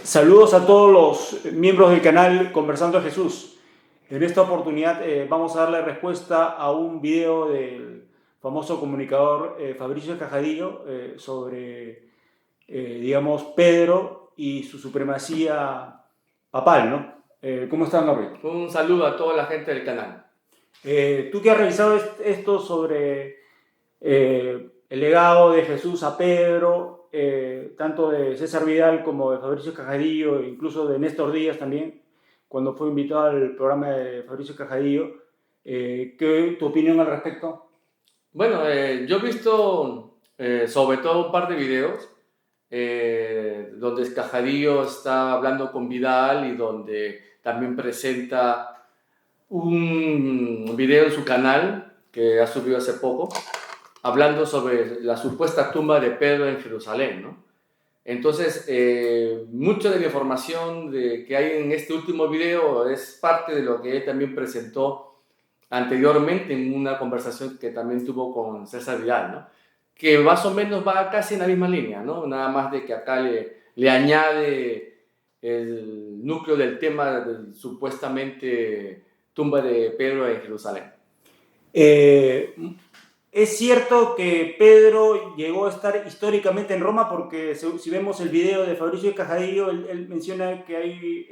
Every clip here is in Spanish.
Saludos a todos los miembros del canal Conversando a Jesús. En esta oportunidad vamos a darle respuesta a un video del famoso comunicador Fabricio Escajadillo sobre, digamos, Pedro y su supremacía papal, ¿no? ¿Cómo estás, Gabriel? Un saludo a toda la gente del canal. Tú que has revisado esto sobre el legado de Jesús a Pedro, tanto de César Vidal como de Fabricio Cajadillo, e incluso de Néstor Díaz también, cuando fue invitado al programa de Fabricio Cajadillo. ¿Qué es tu opinión al respecto? Bueno, yo he visto sobre todo un par de videos donde Escajadillo está hablando con Vidal y donde también presenta un video en su canal que ha subido hace poco, hablando sobre la supuesta tumba de Pedro en Jerusalén, ¿no? Entonces, mucha de la información que hay en este último video es parte de lo que él también presentó anteriormente en una conversación que también tuvo con César Vidal, ¿no? Que más o menos va casi en la misma línea, ¿no? Nada más de que acá le añade el núcleo del tema de supuestamente tumba de Pedro en Jerusalén. Es cierto que Pedro llegó a estar históricamente en Roma porque si vemos el video de Fabricio de Cajadillo, él menciona que hay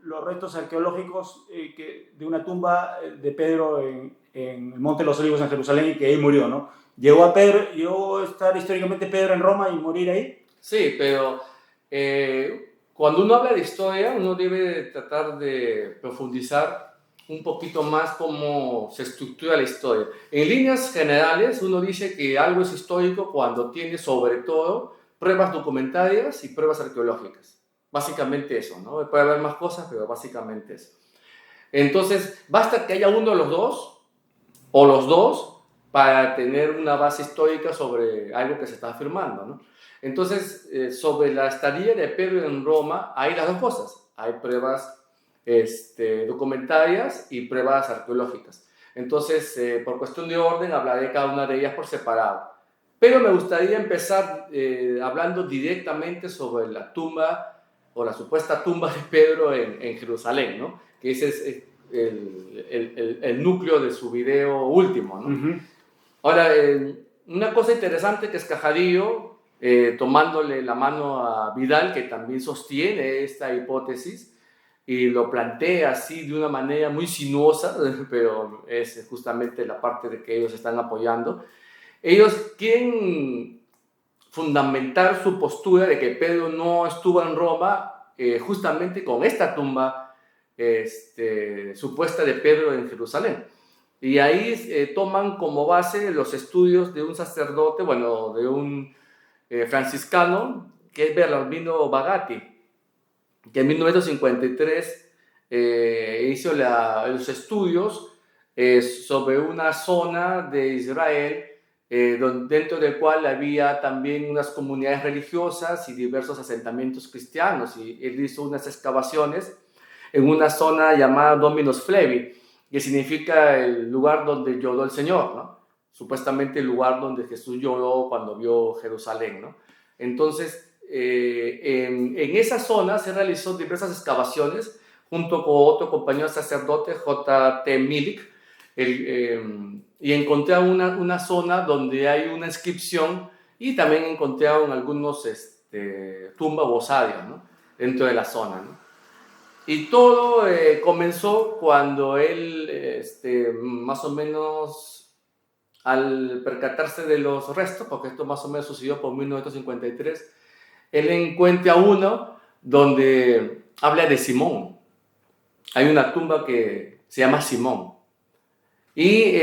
los restos arqueológicos de una tumba de Pedro en el Monte de los Olivos en Jerusalén y que ahí murió, ¿no? ¿Llegó a estar históricamente Pedro en Roma y morir ahí? Sí, pero cuando uno habla de historia, uno debe tratar de profundizar un poquito más cómo se estructura la historia. En líneas generales, uno dice que algo es histórico cuando tiene sobre todo pruebas documentarias y pruebas arqueológicas. Básicamente eso, ¿no? Puede haber más cosas, pero básicamente eso. Entonces, basta que haya uno de los dos, o los dos, para tener una base histórica sobre algo que se está afirmando, ¿no? Entonces, sobre la estadía de Pedro en Roma, hay las dos cosas. Hay pruebas documentarias y pruebas arqueológicas. Entonces, por cuestión de orden, hablaré de cada una de ellas por separado. Pero me gustaría empezar hablando directamente sobre la tumba o la supuesta tumba de Pedro en Jerusalén, ¿no? Que ese es el núcleo de su video último, ¿no? Uh-huh. Ahora, una cosa interesante que es Cajadillo, tomándole la mano a Vidal, que también sostiene esta hipótesis, y lo plantea así de una manera muy sinuosa, pero es justamente la parte de que ellos están apoyando. Ellos quieren fundamentar su postura de que Pedro no estuvo en Roma justamente con esta tumba supuesta de Pedro en Jerusalén. Y ahí toman como base los estudios de un sacerdote, bueno, de un franciscano, que es Bernardino Bagatti, que en 1953 hizo los estudios sobre una zona de Israel dentro del cual había también unas comunidades religiosas y diversos asentamientos cristianos, y él hizo unas excavaciones en una zona llamada Dominus Flevi, que significa el lugar donde lloró el Señor, ¿no? Supuestamente el lugar donde Jesús lloró cuando vio Jerusalén, ¿no? Entonces, en esa zona se realizó diversas excavaciones junto con otro compañero sacerdote, J.T. Milik, y encontraron una zona donde hay una inscripción y también encontraron algunos tumbas osarios, ¿no? Dentro de la zona, ¿no? Y todo comenzó cuando él, más o menos, al percatarse de los restos, porque esto más o menos sucedió por 1953, él encuentra uno donde habla de Simón. Hay una tumba que se llama Simón. Y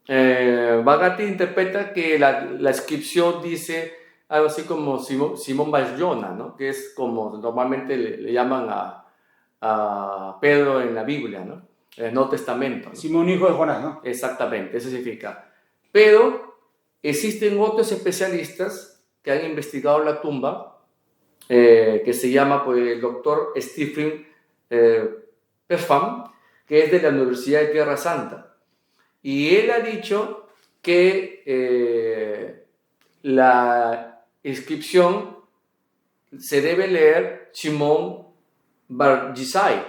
Bagatti interpreta que la inscripción dice algo así como Simón Barjona, ¿no? Que es como normalmente le llaman a Pedro en la Biblia, ¿no? En el Nuevo Testamento, ¿no? Simón, hijo de Jonás, ¿no? Exactamente, eso significa. Pero existen otros especialistas que han investigado la tumba, que se llama pues, el doctor Stephen Perfam, que es de la Universidad de Tierra Santa. Y él ha dicho que la inscripción se debe leer Shimon Bar Sijai,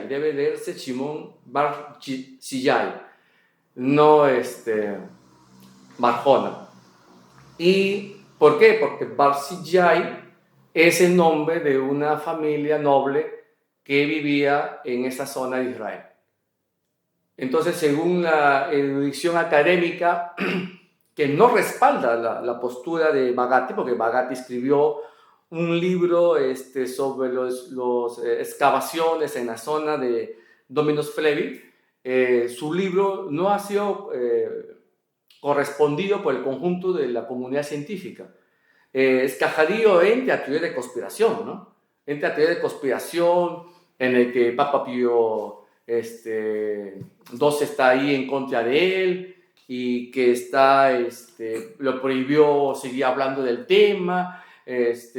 debe leerse Shimon Bar Sijai, no Barjona. ¿Y por qué? Porque Bar Sijai es el nombre de una familia noble que vivía en esa zona de Israel. Entonces, según la erudición académica, que no respalda la postura de Bagatti, porque Bagatti escribió un libro sobre las excavaciones en la zona de Dominus Flevi. Su libro no ha sido correspondido por el conjunto de la comunidad científica. Escajadillo entra a teoría de conspiración, ¿no? Entra a teoría de conspiración en el que Papa Pío II está ahí en contra de él y que lo prohibió seguir hablando del tema,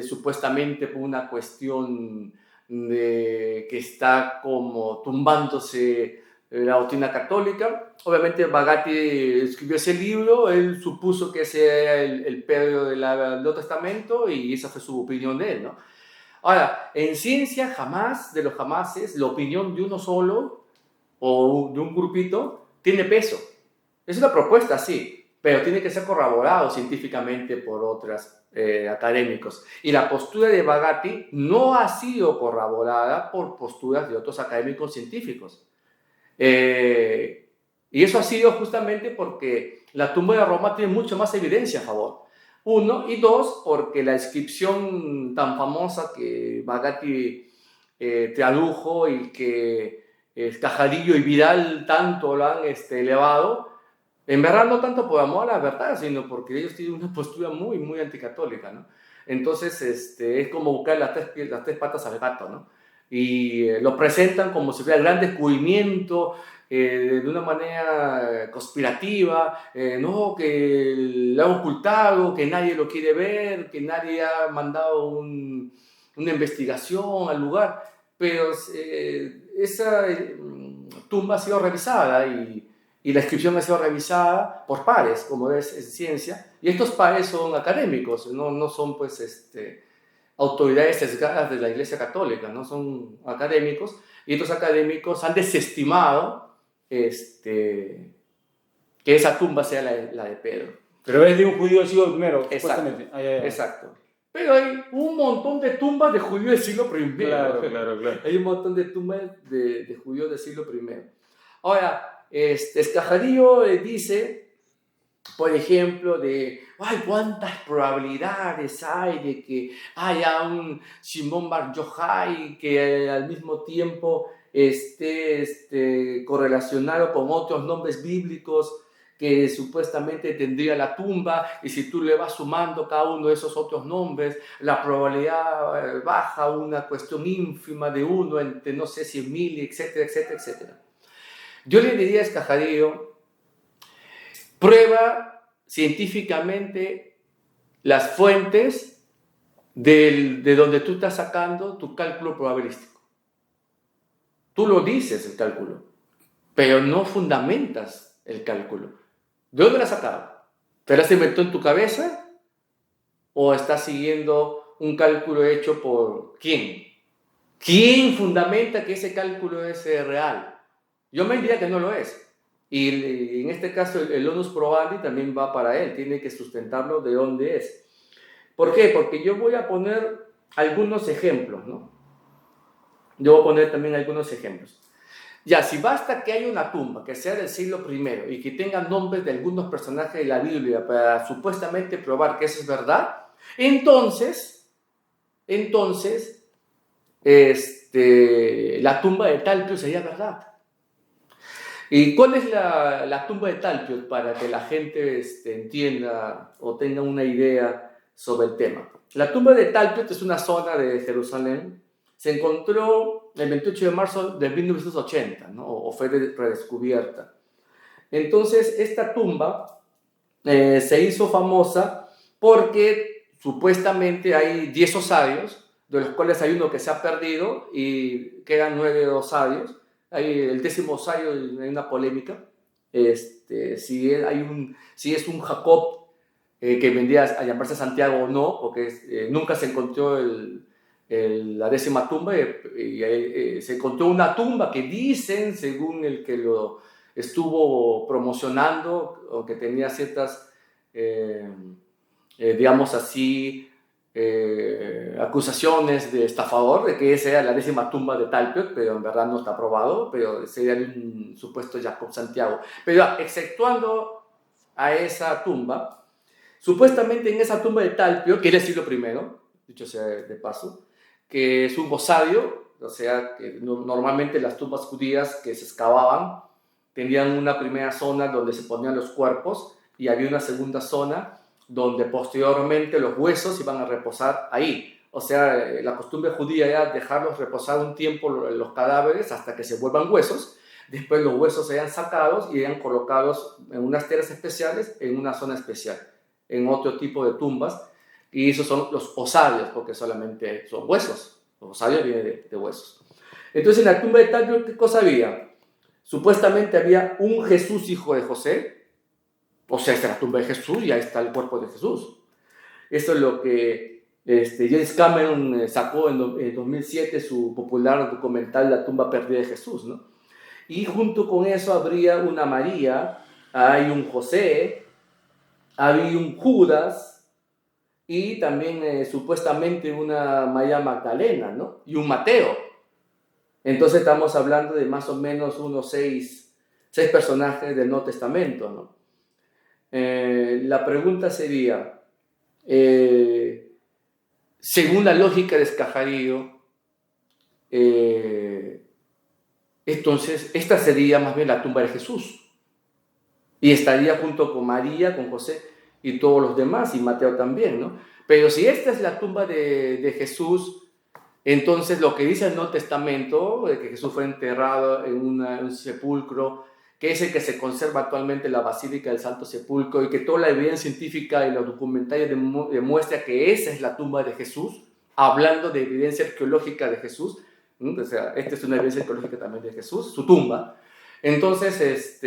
supuestamente por una cuestión de que está como tumbándose la doctrina católica. Obviamente Bagatti escribió ese libro, él supuso que ese era el Pedro del Nuevo Testamento y esa fue su opinión de él, ¿no? Ahora, en ciencia jamás de los jamases la opinión de uno solo o de un grupito tiene peso. Es una propuesta, sí, pero tiene que ser corroborado científicamente por otros académicos. Y la postura de Bagatti no ha sido corroborada por posturas de otros académicos científicos. Y eso ha sido justamente porque la tumba de Roma tiene mucho más evidencia a favor. Uno, y dos, porque la inscripción tan famosa que Bagatti tradujo y que Escajadillo y Vidal tanto lo han elevado, en verdad no tanto por amor a la verdad, sino porque ellos tienen una postura muy, muy anticatólica, ¿no? Entonces es como buscar las tres patas al gato, ¿no? Y lo presentan como si fuera el gran descubrimiento, de una manera conspirativa, no, que lo han ocultado, que nadie lo quiere ver, que nadie ha mandado una investigación al lugar, pero esa tumba ha sido revisada y la inscripción ha sido revisada por pares, como es en ciencia, y estos pares son académicos, no son pues autoridades sesgadas de la Iglesia Católica, no son académicos, y estos académicos han desestimado que esa tumba sea la de Pedro. Pero es de un judío del siglo I, Exacto, supuestamente. exacto. Pero hay un montón de tumbas de judíos del siglo I. Claro. Hay un montón de tumbas de judíos del siglo I. Ahora, Escajadillo dice, por ejemplo, ay, cuántas probabilidades hay de que haya un Shimon Bar Yochai que al mismo tiempo esté correlacionado con otros nombres bíblicos que supuestamente tendría la tumba, y si tú le vas sumando cada uno de esos otros nombres, la probabilidad baja a una cuestión ínfima de uno entre no sé 100.000, etcétera, etcétera, etcétera. Yo le diría a Escajadillo, prueba científicamente las fuentes de donde tú estás sacando tu cálculo probabilístico. Tú lo dices el cálculo, pero no fundamentas el cálculo. ¿De dónde lo has sacado? ¿Te lo has inventado en tu cabeza? ¿O estás siguiendo un cálculo hecho por quién? ¿Quién fundamenta que ese cálculo es real? Yo me diría que no lo es. Y en este caso el onus probandi también va para él, tiene que sustentarlo de dónde es. ¿Por qué? Porque yo voy a poner algunos ejemplos, ¿no? Yo voy a poner también algunos ejemplos. Ya, si basta que haya una tumba que sea del siglo I y que tenga nombres de algunos personajes de la Biblia para supuestamente probar que eso es verdad, entonces la tumba de Talpio sería verdad. ¿Y cuál es la tumba de Talpio para que la gente entienda o tenga una idea sobre el tema? La tumba de Talpio es una zona de Jerusalén. Se encontró el 28 de marzo de 1980, ¿no? O fue redescubierta. Entonces, esta tumba se hizo famosa porque supuestamente hay 10 osarios, de los cuales hay uno que se ha perdido y quedan 9 osarios. Hay el 10º osario, hay una polémica, si es un Jacob que vendría a llamarse Santiago o no, porque nunca se encontró la 10ª tumba, y se encontró una tumba que dicen, según el que lo estuvo promocionando, o que tenía ciertas, digamos así, acusaciones de estafador, de que esa era la 10ª tumba de Talpiot, pero en verdad no está probado, pero sería un supuesto Jacob Santiago. Pero exceptuando a esa tumba, supuestamente en esa tumba de Talpiot, que era el siglo I, dicho sea de paso, que es un osario, o sea, que normalmente las tumbas judías que se excavaban tenían una primera zona donde se ponían los cuerpos y había una segunda zona donde posteriormente los huesos iban a reposar ahí. O sea, la costumbre judía era dejarlos reposar un tiempo los cadáveres hasta que se vuelvan huesos. Después los huesos serían sacados y eran colocados en unas telas especiales en una zona especial, en otro tipo de tumbas. Y esos son los osarios, porque solamente son huesos. Los osarios vienen de huesos. Entonces, en la tumba de Talpiot, ¿qué cosa había? Supuestamente había un Jesús, hijo de José. O sea, esta es la tumba de Jesús y ahí está el cuerpo de Jesús. Eso es lo que James Cameron sacó en 2007 su popular documental La tumba perdida de Jesús, ¿no? Y junto con eso habría una María, hay un José, había un Judas, y también supuestamente una María Magdalena, ¿no? Y un Mateo. Entonces estamos hablando de más o menos unos seis personajes del Nuevo Testamento, ¿no? La pregunta sería, según la lógica de Escajarillo, entonces esta sería más bien la tumba de Jesús. Y estaría junto con María, con José y todos los demás, y Mateo también, ¿no? Pero si esta es la tumba de Jesús, entonces lo que dice el Nuevo Testamento, de que Jesús fue enterrado en un sepulcro, que es el que se conserva actualmente en la Basílica del Santo Sepulcro, y que toda la evidencia científica y los documentales demuestra que esa es la tumba de Jesús, hablando de evidencia arqueológica de Jesús, ¿no? O sea, esta es una evidencia arqueológica también de Jesús, su tumba. Entonces,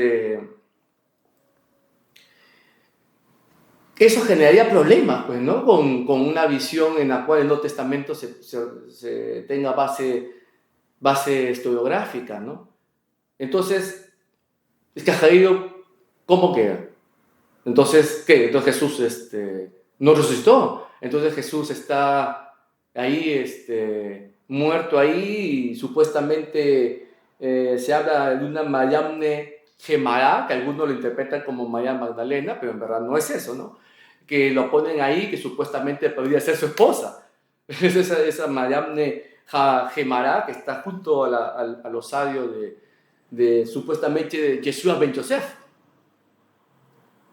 eso generaría problemas, pues, ¿no? Con una visión en la cual el Nuevo Testamento se tenga base historiográfica, ¿no? Entonces, Escajarillo, ¿cómo queda? Entonces, ¿qué? Entonces Jesús no resucitó. Entonces Jesús está ahí, muerto ahí, y supuestamente se habla de una Mariamne Gemará, que algunos lo interpretan como María Magdalena, pero en verdad no es eso, ¿no? Que lo ponen ahí, que supuestamente podría ser su esposa. Es esa Mariamne Gemará, que está junto al osario supuestamente de Yeshua ben Yosef.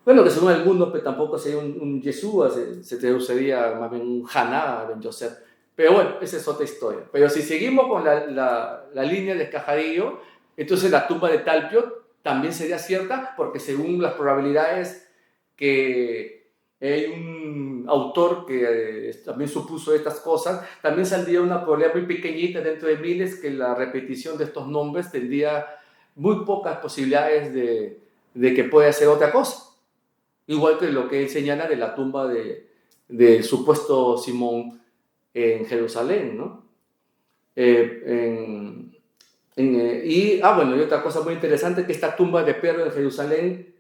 Bueno, que según algunos, pero tampoco sería un Yeshua, se traduciría más bien un Haná ben Yosef. Pero bueno, esa es otra historia. Pero si seguimos con la línea de Escajarillo, entonces la tumba de Talpiot también sería cierta, porque según las probabilidades que hay un autor que también supuso estas cosas, también saldría una probabilidad muy pequeñita dentro de miles que la repetición de estos nombres tendría muy pocas posibilidades de que pueda ser otra cosa. Igual que lo que él señala de la tumba del supuesto Simón en Jerusalén, ¿no? Y otra cosa muy interesante, que esta tumba de Pedro en Jerusalén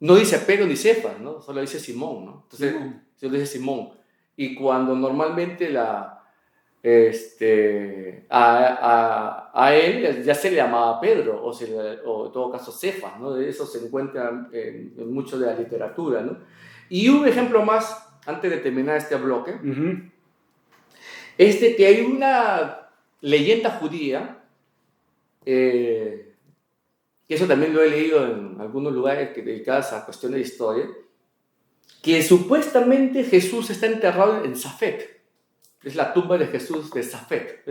no dice Pedro ni Cefas, ¿no? Solo dice Simón, ¿no? Entonces, solo dice Simón. Y cuando normalmente a él ya se le llamaba Pedro, o en todo caso Cefas, ¿no? De eso se encuentra en mucho de la literatura, ¿no? Y un ejemplo más, antes de terminar este bloque, es de que hay una leyenda judía, que eso también lo he leído en algunos lugares dedicados a cuestiones de historia, que supuestamente Jesús está enterrado en Safed. Es la tumba de Jesús de Safed.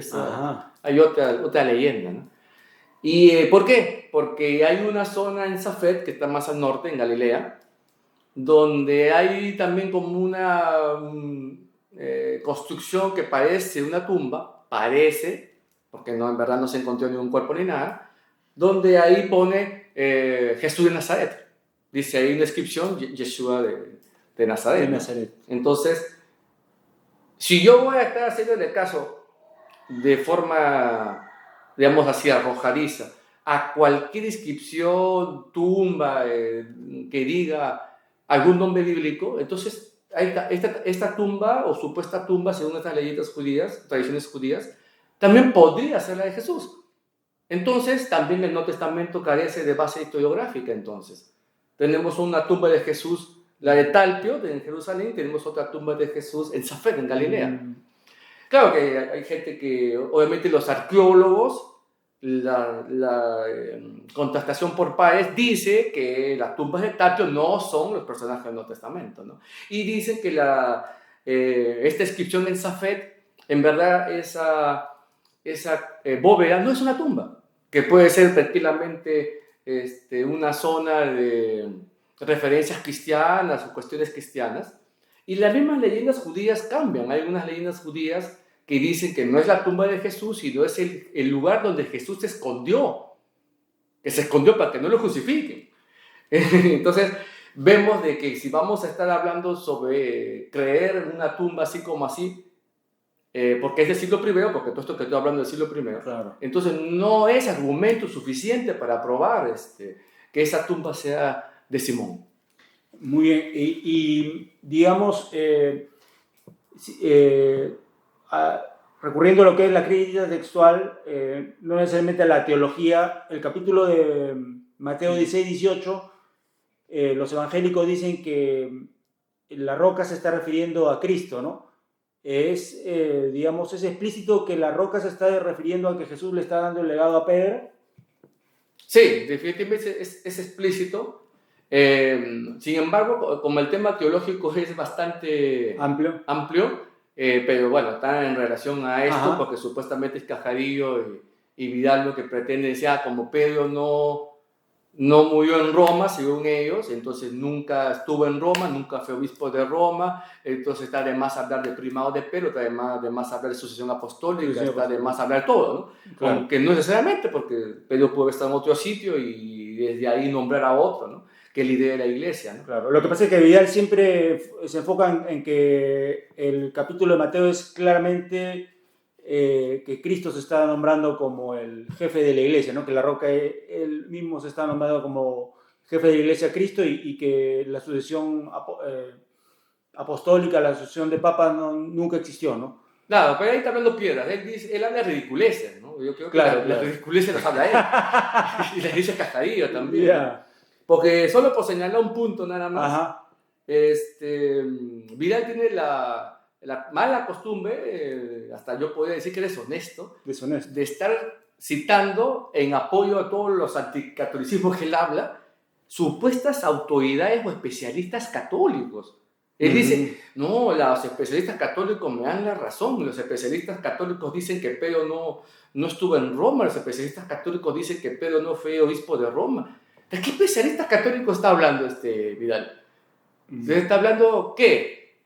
Hay otra leyenda, ¿no? ¿Y por qué? Porque hay una zona en Safed, que está más al norte, en Galilea, donde hay también como una construcción que parece una tumba, porque no, en verdad no se encontró ningún cuerpo ni nada, donde ahí pone Jesús de Nazaret. Dice ahí una inscripción, Yeshua de Nazaret. De ¿no? Nazaret. Entonces, si yo voy a estar haciéndole caso de forma, digamos así, arrojadiza, a cualquier inscripción, tumba, que diga algún nombre bíblico, entonces esta tumba o supuesta tumba, según estas leyendas judías, tradiciones judías, también podría ser la de Jesús. Entonces, también el Nuevo Testamento carece de base historiográfica. Entonces, tenemos una tumba de Jesús, la de Talpio, en Jerusalén, tenemos otra tumba de Jesús en Safed, en Galilea. Claro que hay gente que, obviamente los arqueólogos, la contrastación por pares dice que las tumbas de Talpio no son los personajes del Nuevo Testamento, ¿no? Y dicen que esta inscripción en Safed, en verdad, esa bóveda no es una tumba, que puede ser tranquilamente una zona de referencias cristianas o cuestiones cristianas. Y las mismas leyendas judías cambian. Hay algunas leyendas judías que dicen que no es la tumba de Jesús, sino es el lugar donde Jesús se escondió, que se escondió para que no lo crucifiquen. Entonces, vemos de que si vamos a estar hablando sobre creer en una tumba así como así, porque es del siglo I, porque todo esto que estoy hablando es del siglo I, Claro. entonces no es argumento suficiente para probar que esa tumba sea de Simón. Muy bien. Y digamos, recurriendo a lo que es la crítica textual, no necesariamente a la teología, el capítulo de Mateo 16-18, los evangélicos dicen que la roca se está refiriendo a Cristo, ¿no? Digamos, es explícito que la roca se está refiriendo a que Jesús le está dando el legado a Pedro. Sí, definitivamente es explícito. Sin embargo, como el tema teológico es bastante amplio, pero bueno, está en relación a esto. Ajá. Porque supuestamente es Cajadillo y Vidal lo que pretende decir, como Pedro no murió en Roma, según ellos, entonces nunca estuvo en Roma, nunca fue obispo de Roma, entonces está de más hablar de primado de Pedro, está de más hablar de sucesión apostólica, sí, está de más hablar de todo, ¿no? Claro. Aunque no necesariamente, porque Pedro puede estar en otro sitio y desde ahí nombrar a otro, ¿no? Que lidere la iglesia, ¿no? Claro, lo que pasa es que Vidal siempre se enfoca en que el capítulo de Mateo es claramente que Cristo se está nombrando como el jefe de la iglesia, ¿no? Que la roca, él mismo se está nombrando como jefe de la iglesia Cristo y que la sucesión apostólica, la sucesión de papas nunca existió, ¿no? Claro, pero ahí está hablando piedras, él habla de ridiculeces, ¿no? Yo creo que claro, las ridiculeces las habla él, y las dice Cascadillo también. Yeah. Porque solo por señalar un punto nada más, ajá, Vidal tiene la mala costumbre, hasta yo podría decir que deshonesto, de estar citando en apoyo a todos los anticatolicismos que él habla, supuestas autoridades o especialistas católicos. Él dice, no, los especialistas católicos me dan la razón, los especialistas católicos dicen que Pedro no estuvo en Roma, los especialistas católicos dicen que Pedro no fue obispo de Roma. ¿De qué especialistas católicos está hablando Vidal? ¿Está hablando qué?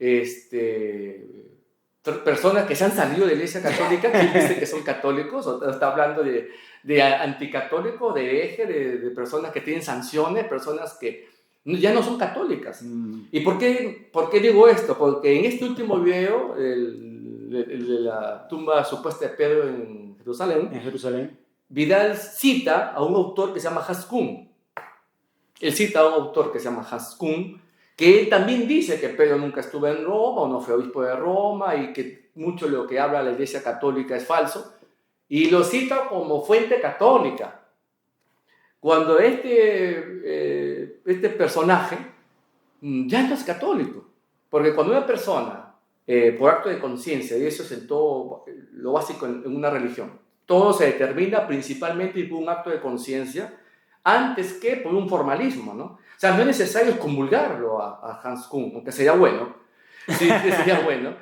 Personas que se han salido de la iglesia católica, que dicen que son católicos, o está hablando de anticatólicos, de hereje, de personas que tienen sanciones, personas que ya no son católicas. ¿Y por qué digo esto? Porque en este último video, el de la tumba supuesta de Pedro en Jerusalén, Vidal cita a un autor que se llama Haskun. Él cita a un autor que se llama Haskun, que él también dice que Pedro nunca estuvo en Roma o no fue obispo de Roma y que mucho de lo que habla la iglesia católica es falso, y lo cita como fuente católica. Cuando este personaje ya no es católico, porque cuando una persona, por acto de conciencia, y eso es en todo lo básico en una religión, todo se determina principalmente por un acto de conciencia, antes que por un formalismo, ¿no? O sea, no es necesario comulgarlo a Hans Kuhn, aunque sería bueno, sí, sería bueno,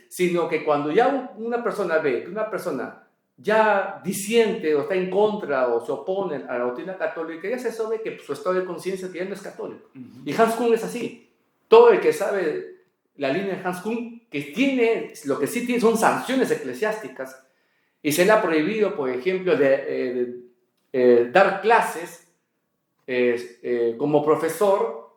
sino que cuando ya una persona ve que una persona ya disiente o está en contra o se opone a la doctrina católica, ya se sabe que su estado de conciencia que ya no es católico. Y Hans Kuhn es así. Todo el que sabe la línea de Hans Kuhn, que tiene, lo que sí tiene son sanciones eclesiásticas, y se le ha prohibido, por ejemplo, dar clases como profesor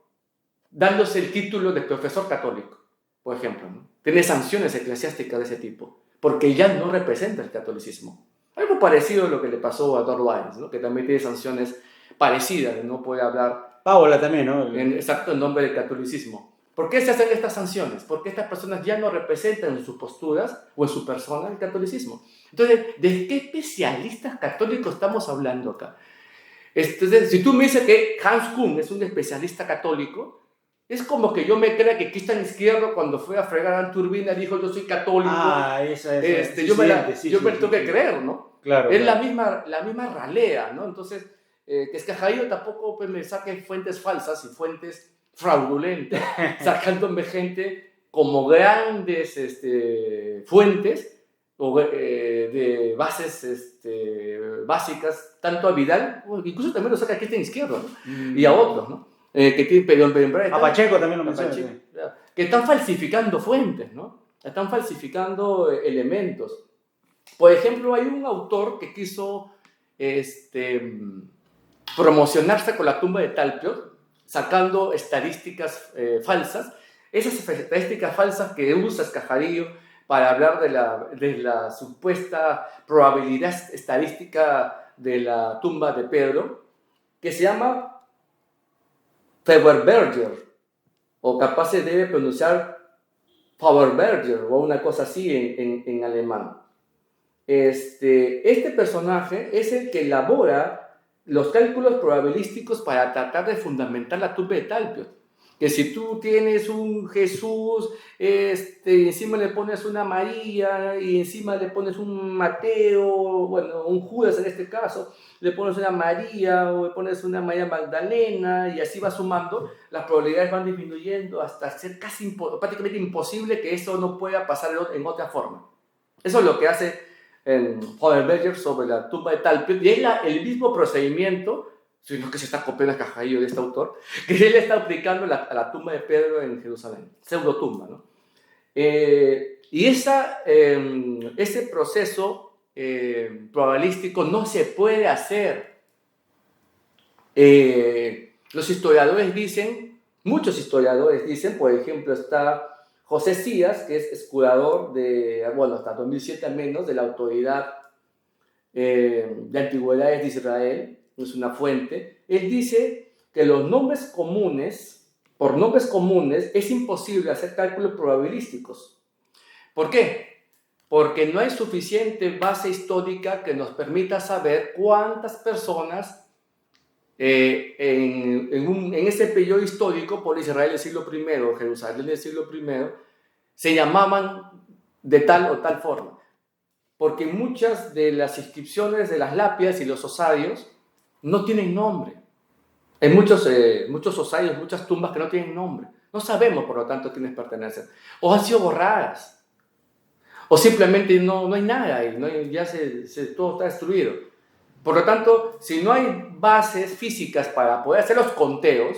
dándose el título de profesor católico, por ejemplo, ¿no? Tiene sanciones eclesiásticas de ese tipo, porque ya no representa el catolicismo. Algo parecido a lo que le pasó a Dor Wines, ¿no? Que también tiene sanciones parecidas, no puede hablar Paola también, ¿no? en exacto el nombre del catolicismo. ¿Por qué se hacen estas sanciones? Porque estas personas ya no representan en sus posturas o en su persona el catolicismo. Entonces, ¿de qué especialistas católicos estamos hablando acá? Entonces, si tú me dices que Hans Kuhn es un especialista católico, es como que yo me crea que Cristian Izquierdo, cuando fue a fregar a Turbina, dijo: yo soy católico. Yo me lo tengo que creer, ¿no? Claro, es claro. la misma ralea, ¿no? Entonces, que es que Jairo tampoco pues, me saque fuentes falsas y fuentes fraudulentas, sacándome gente como grandes fuentes o, de bases básicas, tanto a Vidal, incluso también lo saca a Cristian Izquierdo, ¿no? Y a otros, ¿no? Pero en verdad A Pacheco también lo Pacheco, menciona. Sí. que están falsificando fuentes, ¿no? Están falsificando elementos. Por ejemplo, hay un autor que quiso promocionarse con la tumba de Talpiot, sacando estadísticas falsas. Esas estadísticas falsas que usa Escajadillo para hablar de la supuesta probabilidad estadística de la tumba de Pedro, que se llama Feuerberger, o capaz se debe pronunciar Feuerberger, o una cosa así en alemán. Este personaje es el que elabora los cálculos probabilísticos para tratar de fundamentar la tumba de Talpiot. Que si tú tienes un Jesús, encima le pones una María y encima le pones un Mateo, bueno, un Judas en este caso, le pones una María o le pones una María Magdalena y así va sumando, las probabilidades van disminuyendo hasta ser casi prácticamente imposible que eso no pueda pasar en otra forma. Eso es lo que hace en Feuerberger sobre la tumba de Talpiot, y es el mismo procedimiento, sino que se está copiando el Cajadillo de este autor, que él está aplicando a la tumba de Pedro en Jerusalén, pseudotumba, ¿no? Y ese proceso probabilístico no se puede hacer. Los historiadores dicen, muchos historiadores dicen, por ejemplo, está José Cías, que es curador hasta 2007 al menos, de la Autoridad de Antigüedades de Israel, es una fuente. Él dice que por nombres comunes, es imposible hacer cálculos probabilísticos. ¿Por qué? Porque no hay suficiente base histórica que nos permita saber cuántas personas en ese periodo histórico, por Israel del siglo I, Jerusalén del siglo I, se llamaban de tal o tal forma. Porque muchas de las inscripciones de las lápidas y los osarios no tienen nombre. Hay muchos osarios, muchas tumbas que no tienen nombre. No sabemos, por lo tanto, a quiénes pertenecen. O han sido borradas. O simplemente no hay nada y todo está destruido. Por lo tanto, si no hay bases físicas para poder hacer los conteos,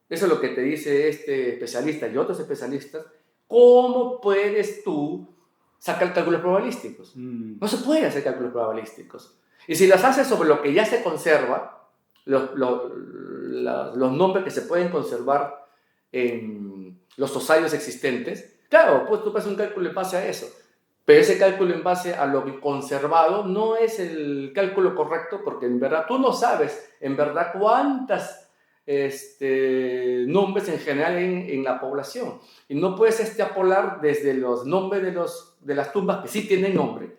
eso es lo que te dice este especialista y otros especialistas, ¿cómo puedes tú sacar cálculos probabilísticos? No se puede hacer cálculos probabilísticos. Y si las haces sobre lo que ya se conserva, los nombres que se pueden conservar en los osarios existentes, claro, pues tú haces un cálculo en base a eso. Pero ese cálculo en base a lo conservado no es el cálculo correcto, porque en verdad tú no sabes en verdad cuántas nombres en general en la población. Y no puedes extrapolar desde los nombres de las tumbas que sí tienen nombre,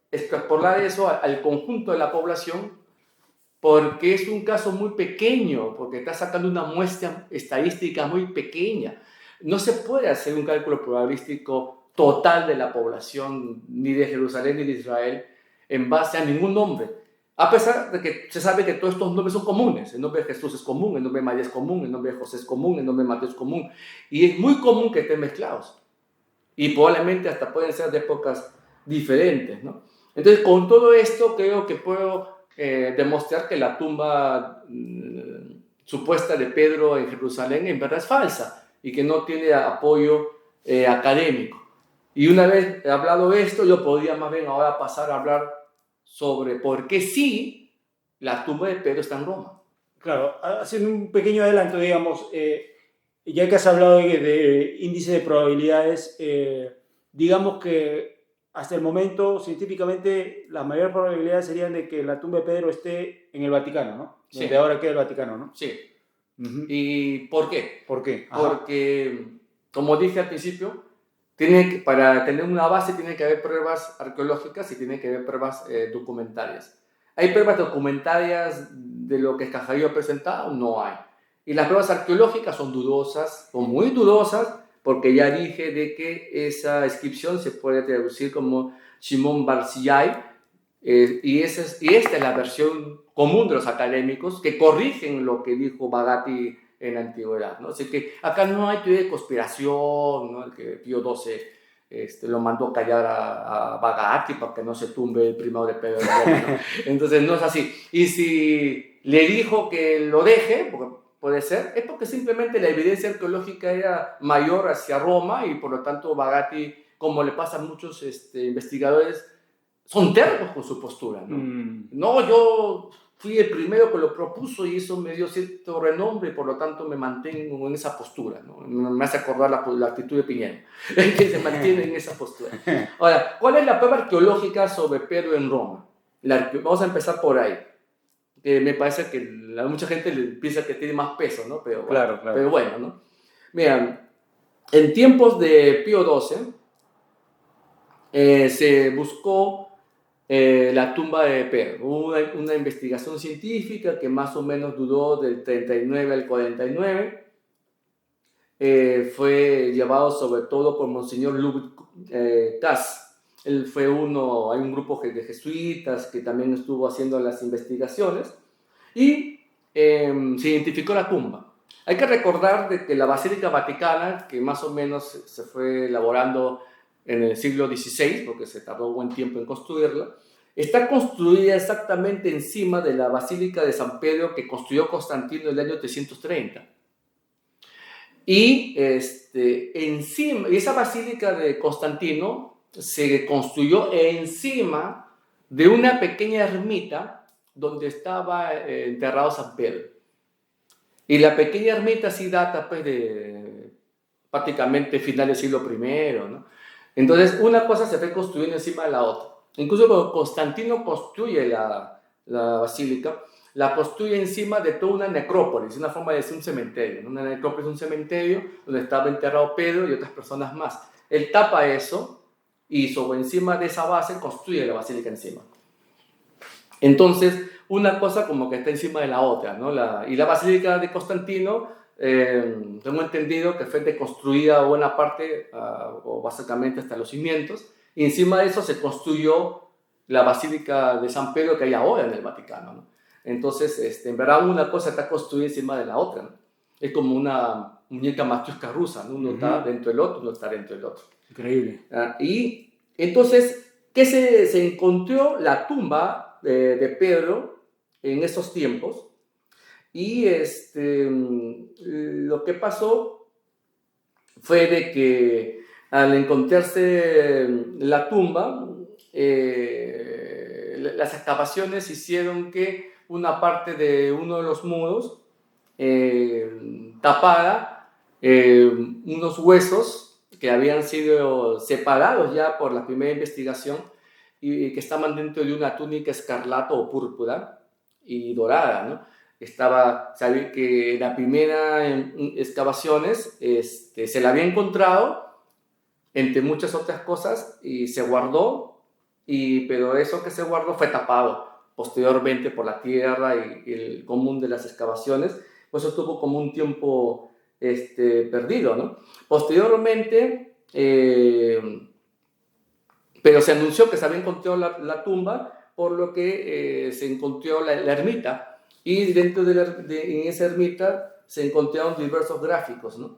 extrapolar eso al conjunto de la población, porque es un caso muy pequeño, porque estás sacando una muestra estadística muy pequeña. No se puede hacer un cálculo probabilístico total de la población, ni de Jerusalén ni de Israel, en base a ningún nombre. A pesar de que se sabe que todos estos nombres son comunes. El nombre de Jesús es común, el nombre de María es común, el nombre de José es común, el nombre de Mateo es común. Y es muy común que estén mezclados. Y probablemente hasta pueden ser de épocas diferentes, ¿no? Entonces, con todo esto, creo que puedo demostrar que la tumba supuesta de Pedro en Jerusalén en verdad es falsa y que no tiene apoyo académico. Y una vez hablado esto, yo podría más bien ahora pasar a hablar sobre por qué sí la tumba de Pedro está en Roma. Claro, haciendo un pequeño adelanto, digamos, ya que has hablado de índice de probabilidades, digamos que hasta el momento, científicamente, las mayores probabilidades serían de que la tumba de Pedro esté en el Vaticano, ¿no? Sí, Donde ahora queda el Vaticano, ¿no? sí. Ujú. ¿Y por qué? ¿Por qué? Ajá. Porque, como dije al principio, para tener una base tiene que haber pruebas arqueológicas y tiene que haber pruebas documentarias. ¿Hay pruebas documentarias de lo que Cajarío ha presentado? No hay. Y las pruebas arqueológicas son dudosas, o muy dudosas, porque ya dije de que esa inscripción se puede traducir como Shimon Bar Sillai, y esta es la versión común de los académicos que corrigen lo que dijo Bagatti en la antigüedad, ¿no? Así que acá no hay teoría de conspiración, ¿no? El que Pío XII lo mandó callar a Bagatti para que no se tumbe el primado de Pedro de Roma, ¿no? Entonces no es así. Y si le dijo que lo deje, porque puede ser, es porque simplemente la evidencia arqueológica era mayor hacia Roma y por lo tanto Bagatti, como le pasa a muchos investigadores, son tercos con su postura, ¿no? No, yo fui el primero que lo propuso y eso me dio cierto renombre y por lo tanto me mantengo en esa postura, ¿no? Me hace acordar la actitud de Piñera, que se mantiene en esa postura. Ahora, ¿cuál es la prueba arqueológica sobre Pedro en Roma? Vamos a empezar por ahí. Me parece que mucha gente piensa que tiene más peso, ¿no? Pero, Claro. Pero bueno, ¿no? Mira, en tiempos de Pío XII se buscó la tumba de Pedro. Hubo una investigación científica que más o menos duró del 39 al 49. Fue llevado sobre todo por Monseñor Ludwig Kass. Él fue hay un grupo de jesuitas que también estuvo haciendo las investigaciones y se identificó la tumba. Hay que recordar de que la Basílica Vaticana, que más o menos se fue elaborando en el siglo XVI, porque se tardó un buen tiempo en construirla, está construida exactamente encima de la Basílica de San Pedro que construyó Constantino en el año 330. Y encima, esa Basílica de Constantino se construyó encima de una pequeña ermita donde estaba enterrado San Pedro. Y la pequeña ermita sí data pues, de prácticamente final del siglo I, ¿no? Entonces, una cosa se fue construyendo encima de la otra. Incluso cuando Constantino construye la basílica, la construye encima de toda una necrópolis, una forma de decir un cementerio, ¿no? Una necrópolis es un cementerio donde estaba enterrado Pedro y otras personas más. Él tapa eso y sobre encima de esa base construye la basílica encima. Entonces, una cosa como que está encima de la otra, ¿no? Y la basílica de Constantino, tengo entendido que fue deconstruida buena parte, o básicamente hasta los cimientos, y encima de eso se construyó la Basílica de San Pedro que hay ahora en el Vaticano, ¿no? Entonces, en verdad una cosa está construida encima de la otra, ¿no? Es como una muñeca matrioshka rusa, ¿no? Uno está dentro del otro, uno está dentro del otro. Increíble. Y entonces, ¿qué se encontró? La tumba de Pedro en esos tiempos. Y lo que pasó fue de que al encontrarse la tumba, las excavaciones hicieron que una parte de uno de los muros tapara unos huesos que habían sido separados ya por la primera investigación y que estaban dentro de una túnica escarlata o púrpura y dorada, ¿no? Sabía que en la primera excavaciones se la había encontrado entre muchas otras cosas y se guardó, pero eso que se guardó fue tapado posteriormente por la tierra y el común de las excavaciones, pues eso tuvo como un tiempo perdido, ¿no? Posteriormente, pero se anunció que se había encontrado la tumba, por lo que se encontró la ermita. Y dentro en esa ermita se encontraron diversos gráficos, ¿no?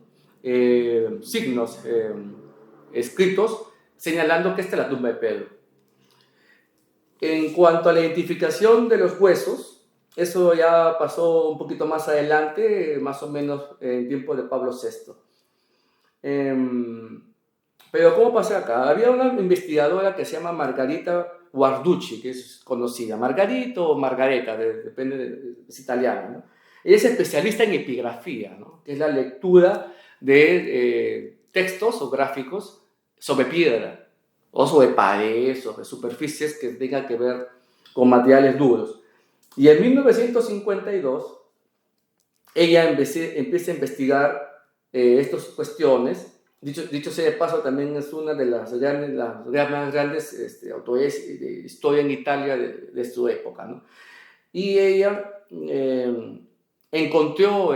Signos escritos señalando que esta es la tumba de Pedro. En cuanto a la identificación de los huesos, eso ya pasó un poquito más adelante, más o menos en tiempo de Pablo VI. Pero ¿cómo pasa acá? Había una investigadora que se llama Margarita Guarducci, que es conocida, Margarito o Margareta, depende, es italiano, ¿no? Ella es especialista en epigrafía, ¿no? Que es la lectura de textos o gráficos sobre piedra, o sobre paredes, sobre superficies que tengan que ver con materiales duros. Y en 1952, ella empieza a investigar estas cuestiones. Dicho sea de paso, también es una de las más grandes autores de historia en Italia de su época, ¿no? Y ella encontró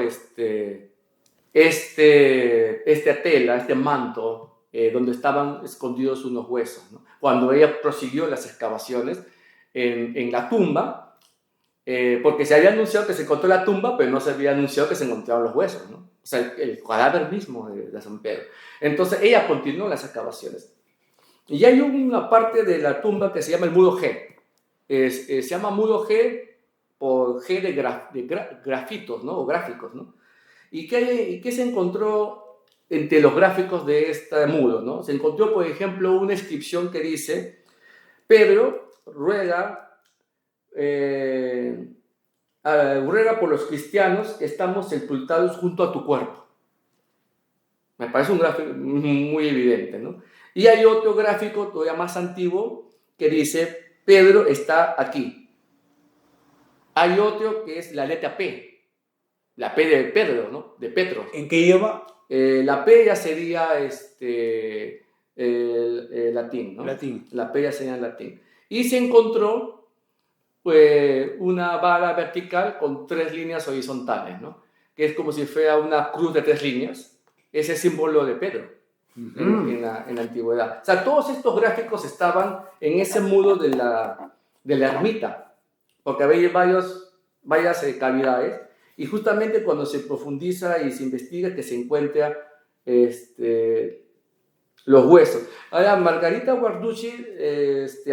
tela, este manto, donde estaban escondidos unos huesos, ¿no? Cuando ella prosiguió las excavaciones en la tumba, porque se había anunciado que se encontró la tumba, pero no se había anunciado que se encontraban los huesos, ¿no? O sea, el cadáver mismo de San Pedro. Entonces ella continuó las excavaciones. Y hay una parte de la tumba que se llama el muro G. Se llama muro G por G de grafitos, ¿no? O gráficos, ¿no? ¿Y qué se encontró entre los gráficos de este muro, ¿no? Se encontró, por ejemplo, una inscripción que dice: Pedro ruega por los cristianos que estamos sepultados junto a tu cuerpo. Me parece un gráfico muy evidente, ¿no? Y hay otro gráfico todavía más antiguo que dice: Pedro está aquí. Hay otro que es la letra P, la P de Pedro, ¿no? De Petros. ¿En qué idioma? La P ya sería latín, ¿no? Latín. La P ya sería latín. Y se encontró una vara vertical con 3 líneas horizontales, ¿no? Que es como si fuera una cruz de 3 líneas. Ese símbolo de Pedro en la antigüedad. O sea, todos estos gráficos estaban en ese muro de la ermita, porque había varias cavidades, y justamente cuando se profundiza y se investiga que se encuentra los huesos. Ahora, Margarita Guarducci,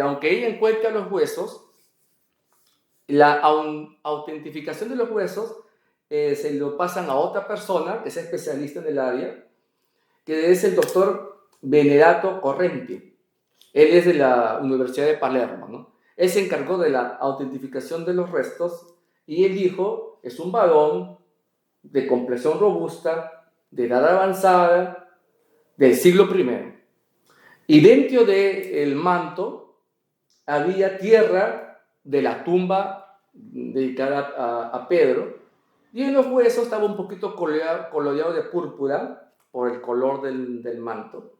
aunque ella encuentra los huesos, la autentificación de los huesos se lo pasan a otra persona que es especialista en el área, que es el doctor Venerato Correnti. Él es de la Universidad de Palermo, ¿no? Él se encargó de la autentificación de los restos y él dijo: es un varón de complexión robusta, de edad avanzada, del siglo I. Y dentro del manto había tierra de la tumba dedicada a Pedro, y en los huesos estaba un poquito coloreado de púrpura por el color del manto,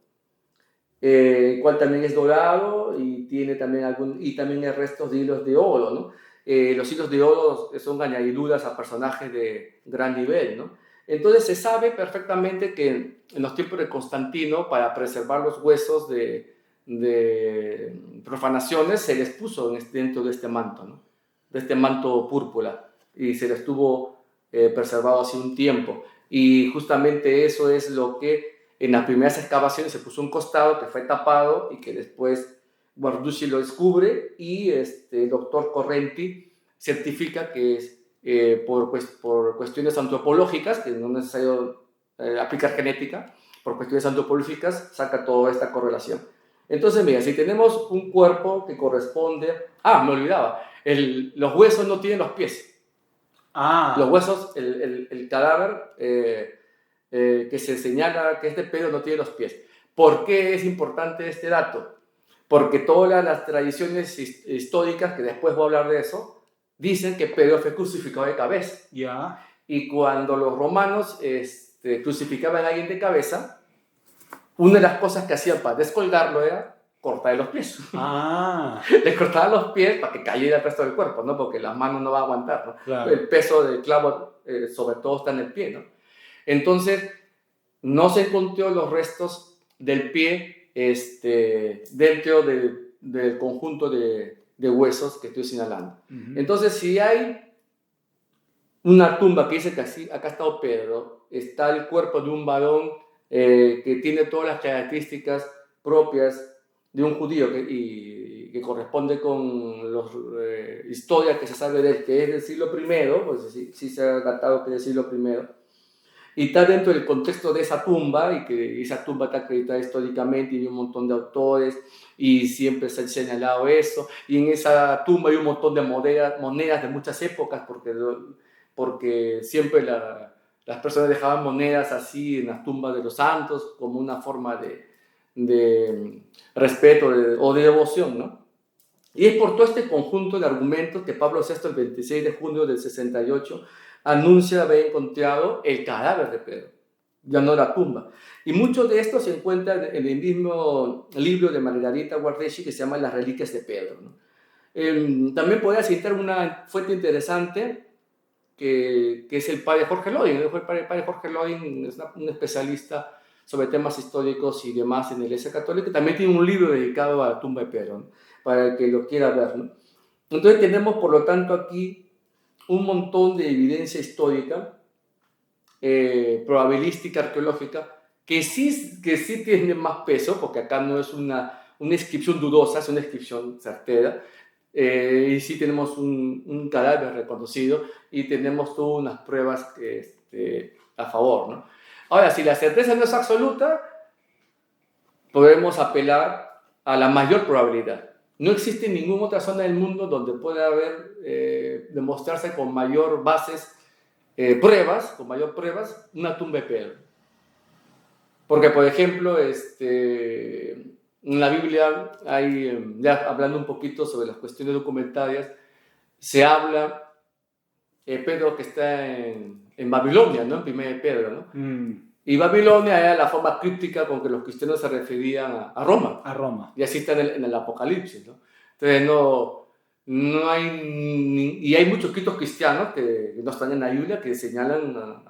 el cual también es dorado y tiene también también hay restos de hilos de oro, ¿no? Los hilos de oro son añadiduras a personajes de gran nivel, ¿no? Entonces se sabe perfectamente que en los tiempos de Constantino, para preservar los huesos de profanaciones, se les puso dentro de este manto, ¿no? De este manto púrpura, y se les tuvo preservado hace un tiempo. Y justamente eso es lo que en las primeras excavaciones se puso un costado que fue tapado y que después Guarducci lo descubre, y el doctor Correnti certifica que es por cuestiones antropológicas, que no es necesario aplicar genética, por cuestiones antropológicas saca toda esta correlación. Entonces, mira, si tenemos un cuerpo que corresponde... me olvidaba, los huesos no tienen los pies. Los huesos, el cadáver que se señala que este Pedro no tiene los pies. ¿Por qué es importante este dato? Porque todas las tradiciones históricas, que después voy a hablar de eso, dicen que Pedro fue crucificado de cabeza. Yeah. Y cuando los romanos crucificaban a alguien de cabeza, una de las cosas que hacían para descolgarlo era cortarle los pies. Le cortaban los pies para que cayera el resto del cuerpo, ¿no? Porque las manos no van a aguantar, ¿no? Claro. El peso del clavo, sobre todo, está en el pie, ¿no? Entonces, no se encontró los restos del pie dentro del conjunto de huesos que estoy señalando. Entonces, si hay una tumba que dice que acá está Pedro, está el cuerpo de un varón que tiene todas las características propias de un judío que corresponde con la historia que se sabe de él, que es del siglo I, pues sí se ha datado que es del siglo I, y está dentro del contexto de esa tumba, y que esa tumba está acreditada históricamente y hay un montón de autores, y siempre se ha señalado eso, y en esa tumba hay un montón de monedas de muchas épocas, porque porque siempre las personas dejaban monedas así en las tumbas de los santos como una forma de respeto o de devoción, ¿no? Y es por todo este conjunto de argumentos que Pablo VI, el 26 de junio del 68, anuncia haber encontrado el cadáver de Pedro, ya no la tumba. Y muchos de estos se encuentran en el mismo libro de Margarita Guardeschi que se llama Las Reliquias de Pedro, ¿no? También podría citar una fuente interesante que es el padre Jorge Loring. El padre Jorge Loring es un especialista sobre temas históricos y demás en la Iglesia Católica. También tiene un libro dedicado a la tumba de Pedro, ¿no? Para el que lo quiera ver, ¿no? Entonces tenemos, por lo tanto, aquí un montón de evidencia histórica, probabilística, arqueológica, que sí tiene más peso, porque acá no es una inscripción dudosa, es una inscripción certera, y sí tenemos un cadáver reconocido y tenemos todas unas pruebas a favor, ¿no? Ahora, si la certeza no es absoluta, podemos apelar a la mayor probabilidad. No existe ninguna otra zona del mundo donde pueda demostrarse con mayor bases, con mayor pruebas, una tumba de Pedro. Porque, por ejemplo, en la Biblia hay, ya hablando un poquito sobre las cuestiones documentarias, se habla Pedro que está en Babilonia, ¿no? En Primera de Pedro, ¿no? Y Babilonia era la forma críptica con que los cristianos se referían a Roma. A Roma. Y así está en el Apocalipsis, ¿no? Entonces no hay... Y hay muchos escritos cristianos que no están en la Biblia que señalan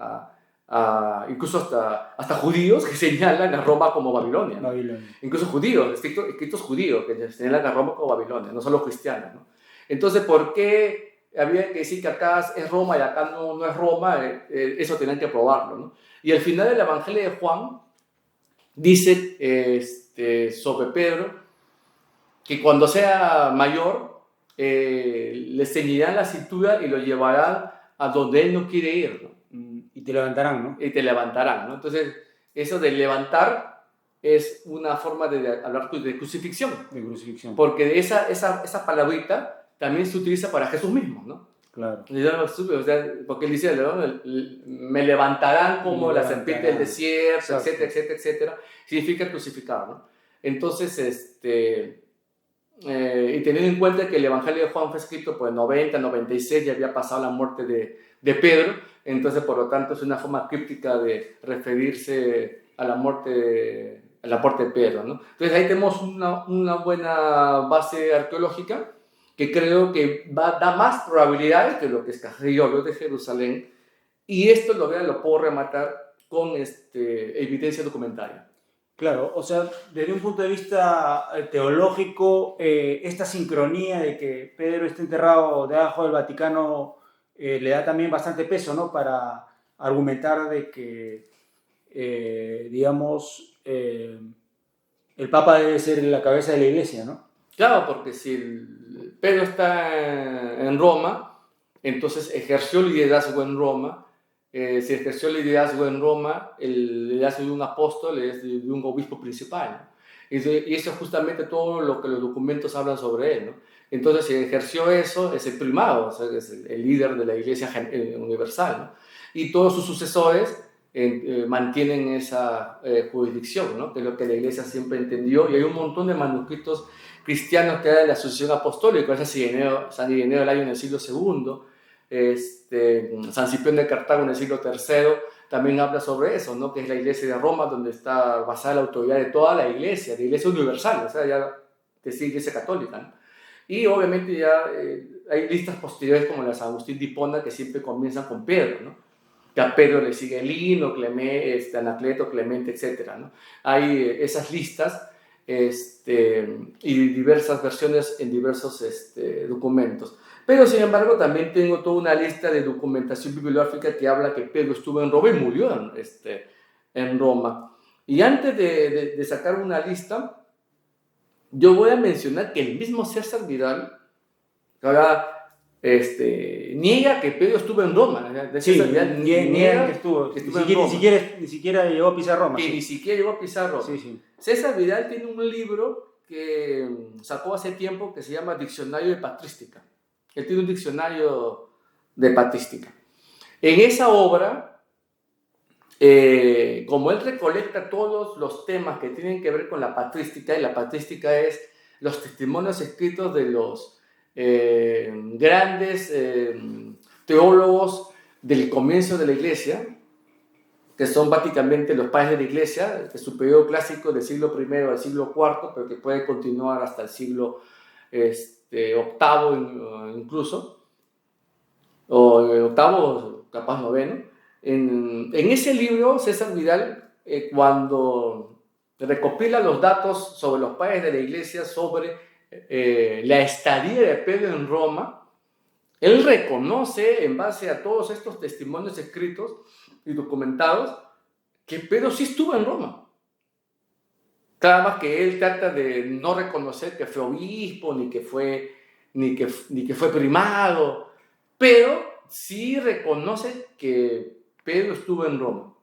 incluso hasta judíos que señalan a Roma como Babilonia, ¿no? Incluso judíos, escritos judíos que señalan a Roma como Babilonia, no solo cristianos, ¿no? Entonces, ¿por qué había que decir que acá es Roma y acá no es Roma? Eso tenían que probarlo, ¿no? Y al final del Evangelio de Juan dice sobre Pedro que cuando sea mayor le ceñirán la cintura y lo llevarán a donde él no quiere ir, ¿no? Y te levantarán, ¿no? Y te levantarán, ¿no? Entonces, eso de levantar es una forma de hablar de crucifixión. De crucifixión. Porque esa palabrita también se utiliza para Jesús mismo, ¿no? Claro. O sea, porque él dice, ¿no? Me levantarán como la serpiente del desierto, exacto, etcétera, etcétera, etcétera. Significa crucificar, ¿no? Entonces, y teniendo en cuenta que el Evangelio de Juan fue escrito por el 90, 96, ya había pasado la muerte de Pedro, entonces por lo tanto es una forma críptica de referirse a la muerte de Pedro, ¿no? Entonces ahí tenemos una buena base arqueológica que creo que da más probabilidades de lo que es Castellollo de Jerusalén, y esto lo puedo rematar con evidencia documentaria. Claro, o sea, desde un punto de vista teológico, esta sincronía de que Pedro esté enterrado debajo del Vaticano le da también bastante peso, ¿no? Para argumentar de que, digamos, el Papa debe ser la cabeza de la Iglesia, ¿no? Claro, porque si Pedro está en Roma, entonces ejerció liderazgo en Roma. Si ejerció el liderazgo en Roma, el liderazgo de un apóstol es de un obispo principal, ¿no? Y eso es justamente todo lo que los documentos hablan sobre él, ¿no? Entonces, si ejerció eso, es el primado, o sea, es el líder de la Iglesia universal, ¿no? Y todos sus sucesores mantienen esa jurisdicción, ¿no? Que es lo que la Iglesia siempre entendió. Y hay un montón de manuscritos cristianos que hay de la sucesión apostólica, San Ireneo del Ayo en el siglo II, San Ciprián de Cartago en el siglo III también habla sobre eso, ¿no? Que es la Iglesia de Roma, donde está basada la autoridad de toda la Iglesia universal, o sea, ya decir Iglesia católica, ¿no? Y obviamente ya hay listas posteriores como las Agustín de Hipona que siempre comienzan con Pedro, ¿no? Que a Pedro le sigue Lino, Anacleto, Clemente, etc., ¿no? Hay esas listas y diversas versiones en diversos documentos. Pero, sin embargo, también tengo toda una lista de documentación bibliográfica que habla que Pedro estuvo en Roma y murió en Roma. Y antes de sacar una lista, yo voy a mencionar que el mismo César Vidal ahora niega que Pedro estuvo en Roma. Sí, niega que estuvo en Roma. Ni siquiera llegó a pisar Roma. Sí. Ni siquiera llegó a pisar Roma. Sí, sí. César Vidal tiene un libro que sacó hace tiempo que se llama Diccionario de Patrística. Él tiene un diccionario de patrística. En esa obra, como él recolecta todos los temas que tienen que ver con la patrística, y la patrística es los testimonios escritos de los grandes teólogos del comienzo de la Iglesia, que son básicamente los padres de la Iglesia, de su periodo clásico del siglo I al siglo IV, pero que puede continuar hasta el siglo VIII incluso, o octavo, capaz noveno. En ese libro, César Vidal, cuando recopila los datos sobre los padres de la Iglesia, sobre la estadía de Pedro en Roma, él reconoce, en base a todos estos testimonios escritos y documentados, que Pedro sí estuvo en Roma. Nada más que él trata de no reconocer que fue obispo, ni que fue primado, pero sí reconoce que Pedro estuvo en Roma.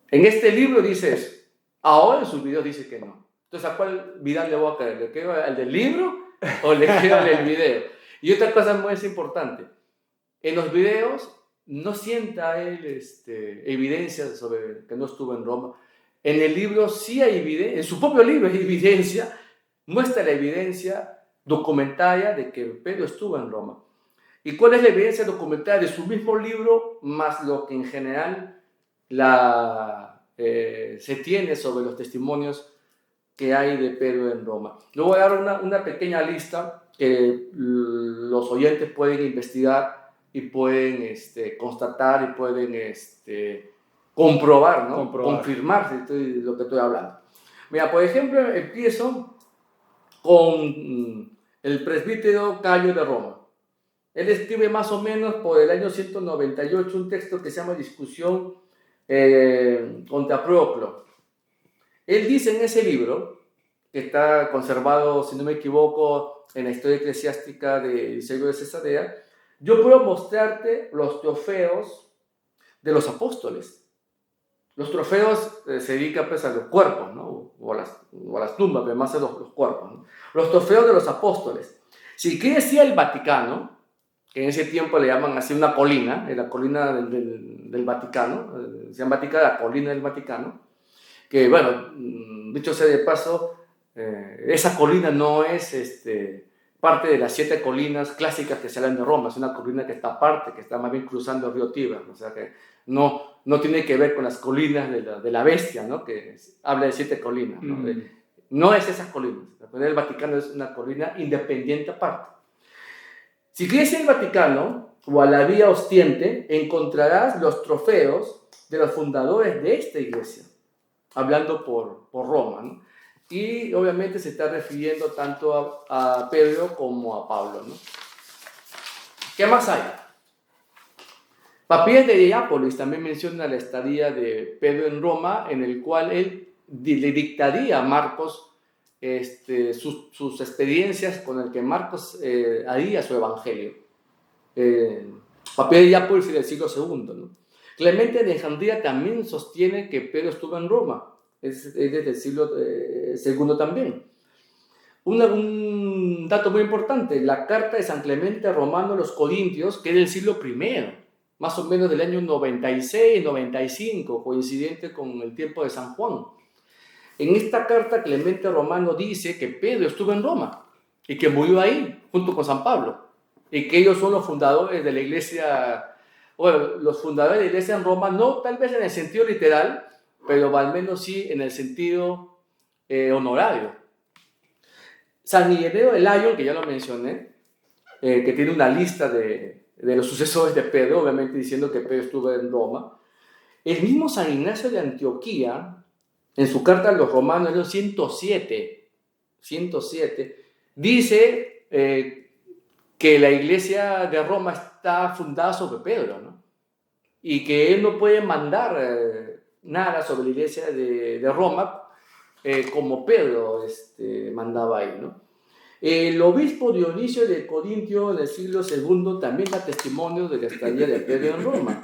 En este libro dice eso. Ahora en sus videos dice que no. Entonces, ¿a cuál Vidal le voy a creer? ¿Le creo al del libro o le creo al del video? Y otra cosa muy importante. En los videos no sienta él evidencia sobre que no estuvo en Roma. En el libro sí hay evidencia, en su propio libro hay evidencia, muestra la evidencia documentaria de que Pedro estuvo en Roma. ¿Y cuál es la evidencia documentaria de su mismo libro, más lo que en general se tiene sobre los testimonios que hay de Pedro en Roma? Le voy a dar una pequeña lista que los oyentes pueden investigar y pueden constatar y pueden comprobar, ¿no? Confirmar lo que estoy hablando. Mira, por ejemplo, empiezo con el presbítero Cayo de Roma. Él escribe más o menos por el año 198 un texto que se llama Discusión contra Proclo. Él dice en ese libro, que está conservado, si no me equivoco, en la historia eclesiástica de Eusebio de Cesarea: yo puedo mostrarte los trofeos de los apóstoles. Los trofeos se dedican pues a los cuerpos, ¿no? o a las tumbas, pero más a los cuerpos, ¿no? Los trofeos de los apóstoles. Si ¿qué decía el Vaticano? Que en ese tiempo le llaman así una colina, la colina del Vaticano, se llama la colina del Vaticano, que bueno, dicho sea de paso, esa colina no es parte de las 7 colinas clásicas que salen de Roma, es una colina que está aparte, que está más bien cruzando el río Tíber, o sea que no tiene que ver con las colinas de la bestia, ¿no? Que habla de 7 colinas, ¿no? No es esas colinas, la colina del Vaticano es una colina independiente aparte. Si quieres ir al Vaticano o a la Vía Ostiente, encontrarás los trofeos de los fundadores de esta iglesia, hablando por Roma, ¿no? Y obviamente se está refiriendo tanto a Pedro como a Pablo, ¿no? ¿Qué más hay? Papías de Hierápolis también menciona la estadía de Pedro en Roma, en el cual él le dictaría a Marcos sus experiencias con el que Marcos haría su evangelio. Papías de Hierápolis del siglo II, ¿no? Clemente de Alejandría también sostiene que Pedro estuvo en Roma, es desde el siglo II también. Un dato muy importante: la carta de San Clemente Romano a los Corintios, que es del siglo I, más o menos del año 96, 95, coincidente con el tiempo de San Juan. En esta carta Clemente Romano dice que Pedro estuvo en Roma y que murió ahí junto con San Pablo, y que ellos son los fundadores de la iglesia, bueno, los fundadores de la iglesia en Roma, no tal vez en el sentido literal, pero al menos sí en el sentido honorario. San Ireneo de Lyon, que ya lo mencioné, que tiene una lista de los sucesores de Pedro, obviamente diciendo que Pedro estuvo en Roma. El mismo San Ignacio de Antioquía, en su carta a los romanos, en el 107, dice que la iglesia de Roma está fundada sobre Pedro, ¿no? Y que él no puede mandar nada sobre la iglesia de Roma como Pedro mandaba ahí, ¿no? El obispo Dionisio de Corintio en el siglo II también da testimonio de la estadía de Pedro en Roma.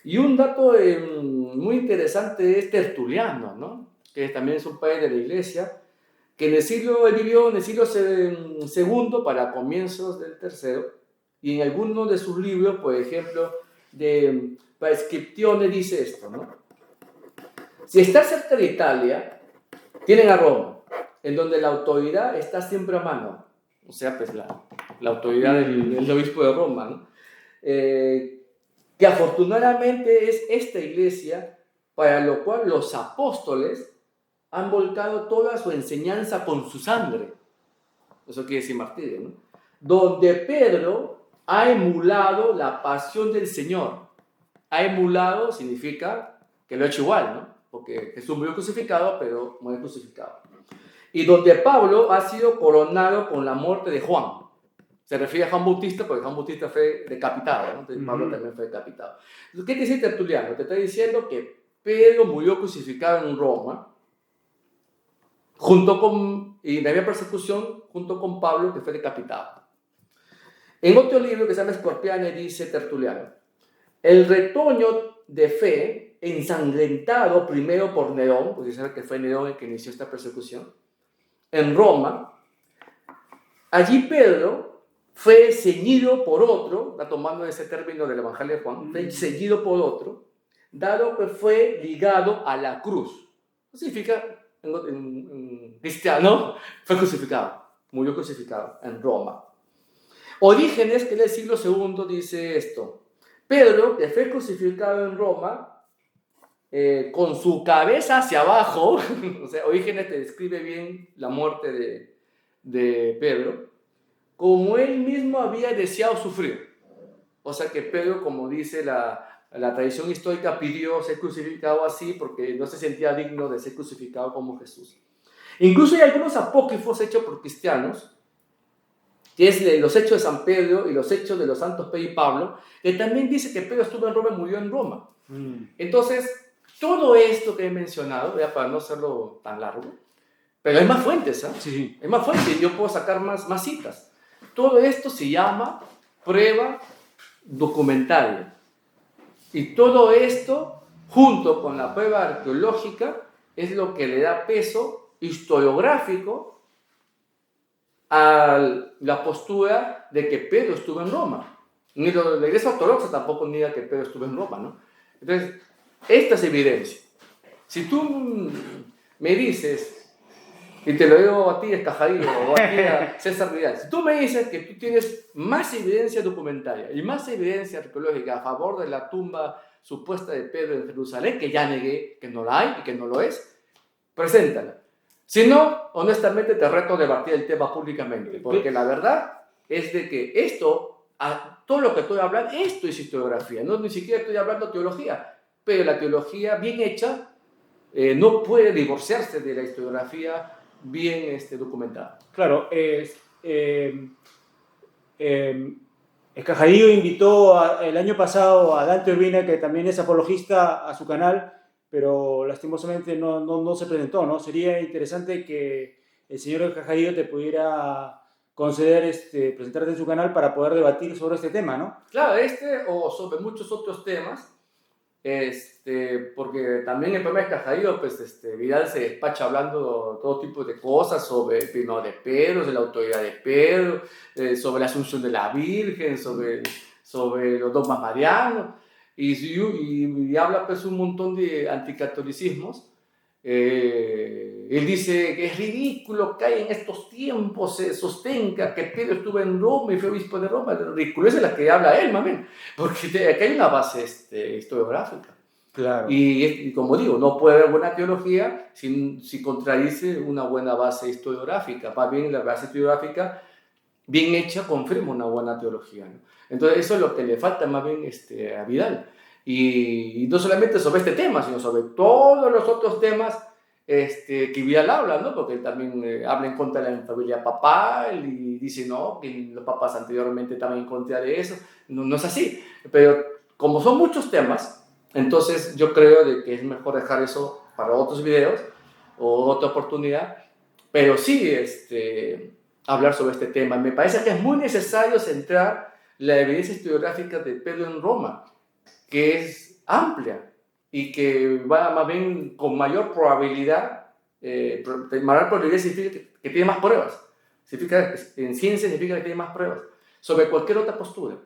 Y un dato muy interesante es Tertuliano, ¿no? Que también es un padre de la iglesia, que él vivió en el siglo II para comienzos del III, y en algunos de sus libros, por ejemplo, de Prescriptione dice esto, ¿no? Si está cerca de Italia, tienen a Roma, en donde la autoridad está siempre a mano, o sea, pues la autoridad del obispo de Roma, ¿no? Que afortunadamente es esta iglesia para lo cual los apóstoles han volcado toda su enseñanza con su sangre. Eso quiere decir martirio, ¿no? Donde Pedro ha emulado la pasión del Señor. Ha emulado significa que lo ha hecho igual, ¿no? Porque Jesús murió crucificado, pero muere crucificado. Y donde Pablo ha sido coronado con la muerte de Juan. Se refiere a Juan Bautista porque Juan Bautista fue decapitado, ¿no? Entonces Pablo también fue decapitado. Entonces, ¿qué te dice Tertuliano? Te está diciendo que Pedro murió crucificado en Roma, y no había persecución, junto con Pablo, que fue decapitado. En otro libro que se llama Scorpiane dice Tertuliano, el retoño de fe ensangrentado primero por Nerón, porque se sabe que fue Nerón el que inició esta persecución, en Roma, allí Pedro fue ceñido por otro, está tomando ese término del Evangelio de Juan, fue ceñido por otro, dado que fue ligado a la cruz. ¿Qué significa en cristiano? Fue crucificado, murió crucificado en Roma. Orígenes, que es del siglo II, dice esto. Pedro, que fue crucificado en Roma, con su cabeza hacia abajo, o sea, Orígenes te describe bien la muerte de Pedro, como él mismo había deseado sufrir. O sea que Pedro, como dice la tradición histórica, pidió ser crucificado así porque no se sentía digno de ser crucificado como Jesús. Incluso hay algunos apócrifos hechos por cristianos, que es los Hechos de San Pedro y los Hechos de los Santos Pedro y Pablo, que también dice que Pedro estuvo en Roma y murió en Roma. Entonces, todo esto que he mencionado, ya para no hacerlo tan largo, pero hay más fuentes, ¿eh? Sí. Hay más fuentes, yo puedo sacar más citas. Todo esto se llama prueba documentaria. Y todo esto, junto con la prueba arqueológica, es lo que le da peso historiográfico a la postura de que Pedro estuvo en Roma. Ni la Iglesia Ortodoxa tampoco niega que Pedro estuvo en Roma, ¿no? Entonces, esta es evidencia. Si tú me dices, y te lo digo a ti, Escajadillo, o a ti, a César Vidal, si tú me dices que tú tienes más evidencia documentaria y más evidencia arqueológica a favor de la tumba supuesta de Pedro en Jerusalén, que ya negué que no la hay y que no lo es, preséntala. Si no, honestamente te reto a debatir el tema públicamente, porque la verdad es de que todo lo que estoy hablando, esto es historiografía, no ni siquiera estoy hablando de teología, pero la teología bien hecha no puede divorciarse de la historiografía bien documentada. Claro, Escajadillo invitó el año pasado a Dante Urbina, que también es apologista, a su canal, pero lastimosamente no se presentó, ¿no? Sería interesante que el señor Escajadillo te pudiera conceder presentarte en su canal para poder debatir sobre este tema, ¿no? Claro, o sobre muchos otros temas, porque también el problema de Escajadillo, pues Vidal se despacha hablando todo tipo de cosas sobre el peinado de Pedro, de la autoridad de Pedro, sobre la asunción de la Virgen, sobre los dogmas marianos, y habla pues un montón de anticatolicismos. Él dice que es ridículo que en estos tiempos se sostenga que Pedro estuvo en Roma y fue obispo de Roma. Es ridículo, esa es la que habla él, mami, porque aquí hay una base historiográfica. Claro. Y como digo, no puede haber buena teología si contradice una buena base historiográfica. Más bien, la base historiográfica bien hecha confirma una buena teología, ¿no? Entonces, eso es lo que le falta más bien a Vidal. Y no solamente sobre este tema, sino sobre todos los otros temas que Vidal habla, ¿no? Porque él también habla en contra de la familia papal y dice, no, que los papas anteriormente estaban en contra de eso. No es así. Pero como son muchos temas, entonces yo creo de que es mejor dejar eso para otros videos o otra oportunidad. Pero sí, hablar sobre este tema. Me parece que es muy necesario centrar la evidencia historiográfica de Pedro en Roma, que es amplia y que va más bien con mayor probabilidad, mayor probabilidad significa que tiene más pruebas. En ciencia significa que tiene más pruebas sobre cualquier otra postura.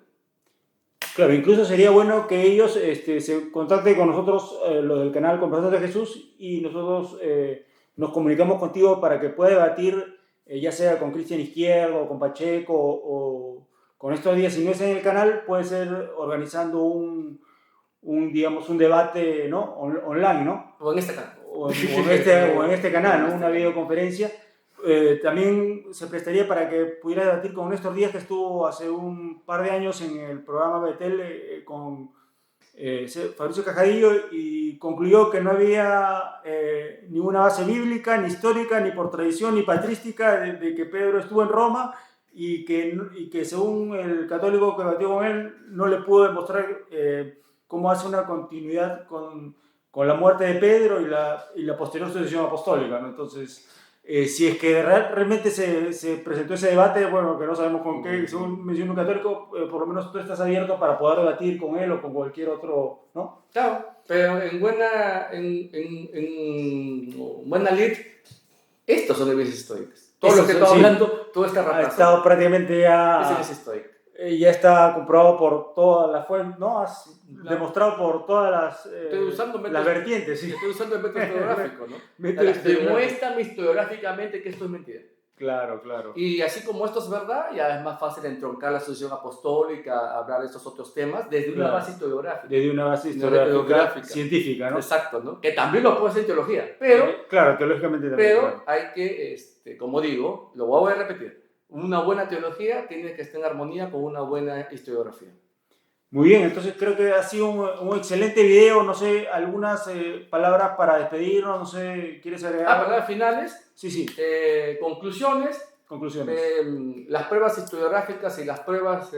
Claro, incluso sería bueno que ellos se contacten con nosotros, los del canal Conversación de Jesús, y nosotros nos comunicamos contigo para que pueda debatir, ya sea con Cristian Izquierdo, o con Pacheco, o con estos días. Si no es en el canal, puede ser organizando digamos, un debate, ¿no? Online, ¿no? O en este canal. O en este canal, ¿no? Una videoconferencia. También se prestaría para que pudiera debatir con Néstor Díaz, que estuvo hace un par de años en el programa Betel con Fabricio Cajadillo, y concluyó que no había ninguna base bíblica, ni histórica, ni por tradición, ni patrística de que Pedro estuvo en Roma, y que según el católico que debatió con él, no le pudo demostrar cómo hace una continuidad con la muerte de Pedro y la posterior sucesión apostólica, ¿no? Entonces, si es que realmente se presentó ese debate, bueno, que no sabemos con qué, según menciona un católico, por lo menos tú estás abierto para poder debatir con él o con cualquier otro, ¿no? Claro, pero en buena lid, estos son evidencias históricas. Todo lo que estamos hablando, todo está ha estado prácticamente ya... Es evidencia histórica. Ya está comprobado por todas las fuentes, ¿no? Demostrado por todas las vertientes. Sí. Estoy usando el método historiográfico, ¿no? Demuéstrame historiográficamente que esto es mentira. Claro, claro. Y así como esto es verdad, ya es más fácil entroncar la sucesión apostólica, hablar de estos otros temas desde una base historiográfica. Desde una base historiográfica científica, ¿no? Exacto, ¿no? Que también lo puede ser teología, pero... Claro, teológicamente también. Pero claro. hay que, como digo, lo voy a repetir, una buena teología tiene que estar en armonía con una buena historiografía. Muy bien, entonces creo que ha sido un excelente video. No sé, algunas palabras para despedirnos, no sé, ¿quieres agregar? Palabras finales. Sí. Conclusiones. Las pruebas historiográficas y las pruebas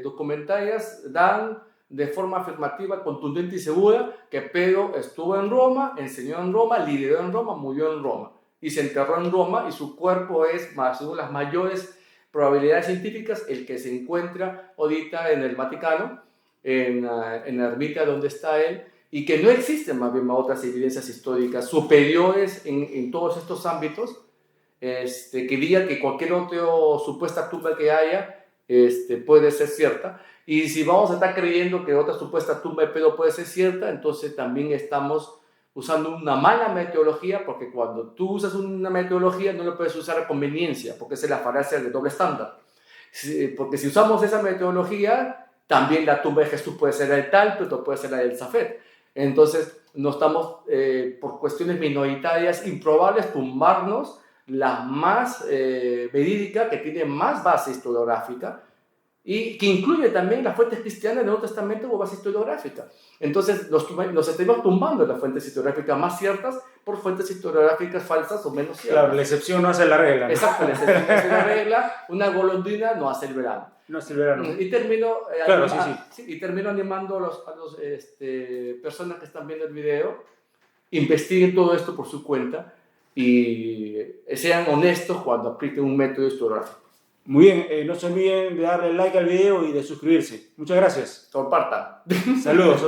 documentarias dan de forma afirmativa, contundente y segura que Pedro estuvo en Roma, enseñó en Roma, lideró en Roma, murió en Roma y se enterró en Roma, y su cuerpo es, según las mayores probabilidades científicas, el que se encuentra ahorita en el Vaticano, en la ermita donde está él, y que no existen más bien otras evidencias históricas superiores en todos estos ámbitos, que diga que cualquier otra supuesta tumba que haya puede ser cierta. Y si vamos a estar creyendo que otra supuesta tumba de Pedro puede ser cierta, entonces también estamos usando una mala metodología, porque cuando tú usas una metodología no lo puedes usar a conveniencia, porque esa es la falacia del doble estándar. Porque si usamos esa metodología, también la tumba de Jesús puede ser la de tal, pero puede ser la del Zafet. Entonces, no estamos, por cuestiones minoritarias, improbables, tumbarnos la más verídica, que tiene más base historiográfica, y que incluye también las fuentes cristianas del Nuevo Testamento o base historiográfica. Entonces nos estamos tumbando las fuentes historiográficas más ciertas por fuentes historiográficas falsas o menos ciertas. Claro, la excepción no hace la regla, ¿no? Exacto, la excepción no hace la regla. Una golondrina no hace el verano. No hace el verano. Y termino, claro, y termino animando a las personas que están viendo el video, investiguen todo esto por su cuenta y sean honestos cuando apliquen un método historiográfico. Muy bien, no se olviden de darle like al video y de suscribirse. Muchas gracias. Compartan. Saludos.